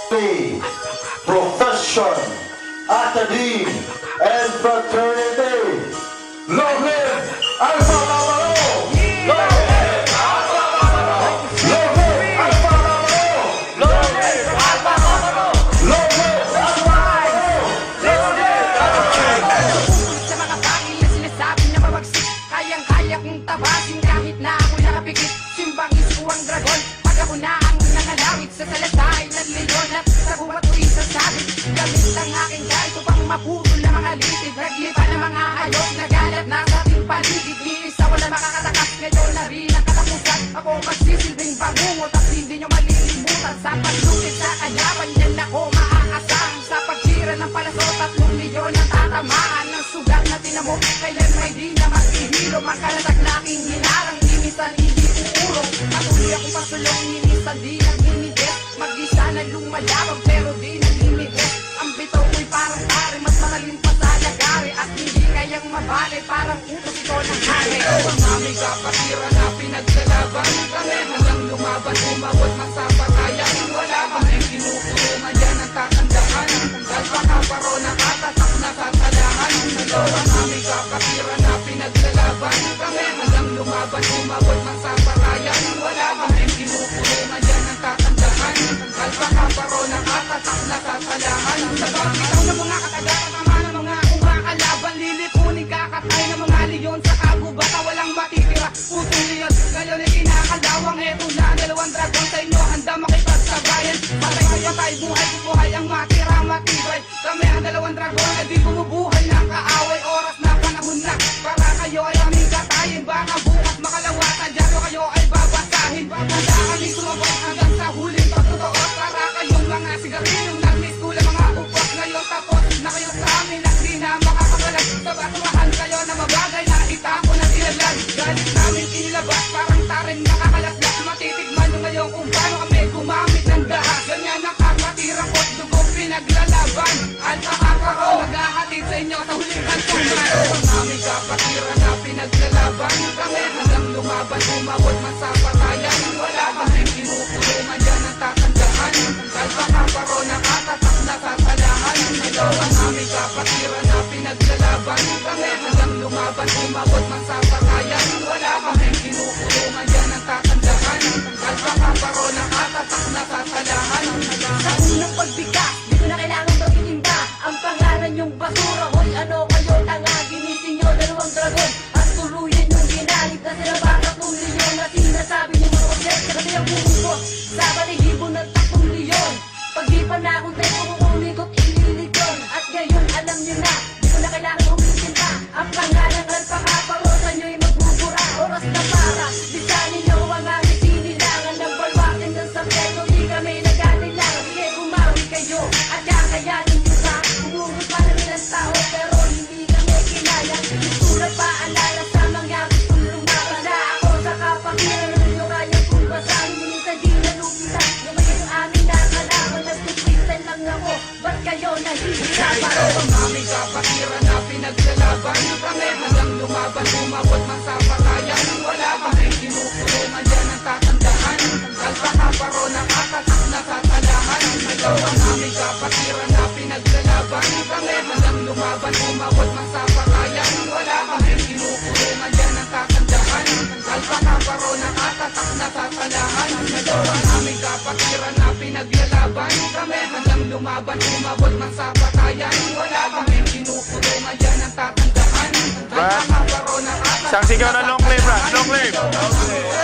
profession, academe, and fraternity. Long live Alpha Lamaro! Long live Alpha Lamaro! Long live Alpha Lamaro! Long live Alpha Lamaro! Long live Alpha Lamaro! Long live Alpha Lamaro! Sa mga pangil na sinasabi na mabagsik, kayang-kaya kong tabasin kahit na ako nakapikit. Simbang isko ang dragon, pag ako na ang nangalawit sa salatay ng leon at sa bumat ko isasabit. Gamit ang aking guide upang maputol na mga litid. Naglipa ng mga hayop na galat na sa ating paligid. Iisa wala makakatakas, ngayon na rin ang katapusan. Ako magsisilbing bangungot at hindi nyo malilimutan. Sa paglukit sa kanyapan, yan ako maaasam. Sa pagsira ng palasot, 3 milyon ang tatamaan ng sugat na tinamok. Kailan may di na maghihilom ang kalatag na aking hinarang. Inisan hindi uurong, patuloy akong pasulong. Inisan di nag-inibet, mag-isa na lumalabang pero di nag-inibet. Ang bitaw ko'y parang pare, mas malalim pa sa lagari. At hindi kayang mabali, parang utos ito ng hari. Ang aming kapatira na pinagsalaban, kami hanggang lumaban, umawat man sa patayan. Wala kaming kinukulungan, yan ang tatandaan. Tanggal pa ka paro, nakatatak na tatalahan. Ang aming kapatira na pinagsalaban, kami hanggang lumaban, umawat man sa patayan. Wala kaming kinukulungan, yan ang tatandaan. Tanggal pa ka paro, nakatatak na tatalahan. Sa bawat ng mga katagaran, tama ng mga kumakalaban. Lilipunin kakatay ng mga leon sa kagubata, walang matitira. Putong leon, ngayon ay kinakalawang. Eto na 2 dragon sa inyo, handa makipagsabayan. Patay, buhay ang matira, matibay. Kami ang 2 dragon, na di bumubuhay ng kaaway. Oras na panahon na, para kayo ay aming katayin. Baka bukas makalawatan, dyan o kayo ay babasahin. Handa kami sumabot hanggang sa huling pagtotoo. Para kayong mga sigarilyong nag-miss kulang mga upos. Ngayon tapos na kayo sa amin at di na makakagalag. Sa batumahan kayo na mabagay na itako na ilaglag. Galit namin inilabas, parang tarin nakakalaslas. Matitigman nyo ngayon kung paano kami gumamit ng dahas. Ganyan ang kapatirang kot, dugo pinaglalaban. Alpha Kakao, maghahatid sa inyo sa huling kantungan. Ang aming kapatira na pinaglalaban, kami hanggang lumaban, umawat man sa patayan. Wala kaming kinukulungan, yan ang tatandaan. Tanggal pa ka paro, nakatatak na tatalahan. Ang aming kapatira na pinaglalaban, kami hanggang lumaban, umawat man sa patayan. Wala kaming kinukulungan, yan ang tatandaan. Tanggal pa ka paro, nakatatak na tatalahan. Sa unang pagbigas, di ko na kailangan pag-itimba. Ang pangalan yung basura, hoy ano kayo tanga. Ginising nyo 2 dragon at tuluyan yung ginalip na sila. Baka 3 leon na sinasabi nyo mga object. Kasi ang bumubos sa balihibo ng 3 leon. Pag di pa na akong tayo kukunin ko't ililikon. At ngayon alam nyo na, di ko na kailangan umitinta. Ang pangalan ng pakaparosa nyo'y magbubura. Oras na para, lisanin nyo ang aming sinilangan ng balwakin ng sampeto. Di kami nagkanilangan, sige bumawi kayo at kakayanin nyo sa umugot pa ng ilang tao. Pero hindi kami kinaya. Isulat pa alala sa mga gustong lumaban. Na ako sa kapangyarihan na nyo kaya kung basahin. Minsan di nalupitan, yung yung aming nakalaban. Nagtutwitan lang ako, ba't kayo nahihirapan? Ang aming kapatira na pinaglalaban, kami hanggang lumaban, umawat man sa patayan. Wala kaming kinukulungan, yan ang tatandaan. Tanggal pa ka paro, nakatatak na tatalahan. Ang aming kapatira na pinaglalaban, kami hanggang lumaban, umawat man sa patayan. Wala kaming kinukulungan, yan ang tatandaan. Tanggal pa ka paro, nakatatak na tatalahan. Ang aming kapatira na pinaglalaban, kami hanggang lumaban, umawat man sa patayan. Wala kaming kinukulungan, yan ang tatandaan. Tanggal pa ka paro, nakatatak Isang sigaw na long claim, Brad. Long claim. na tatalahan.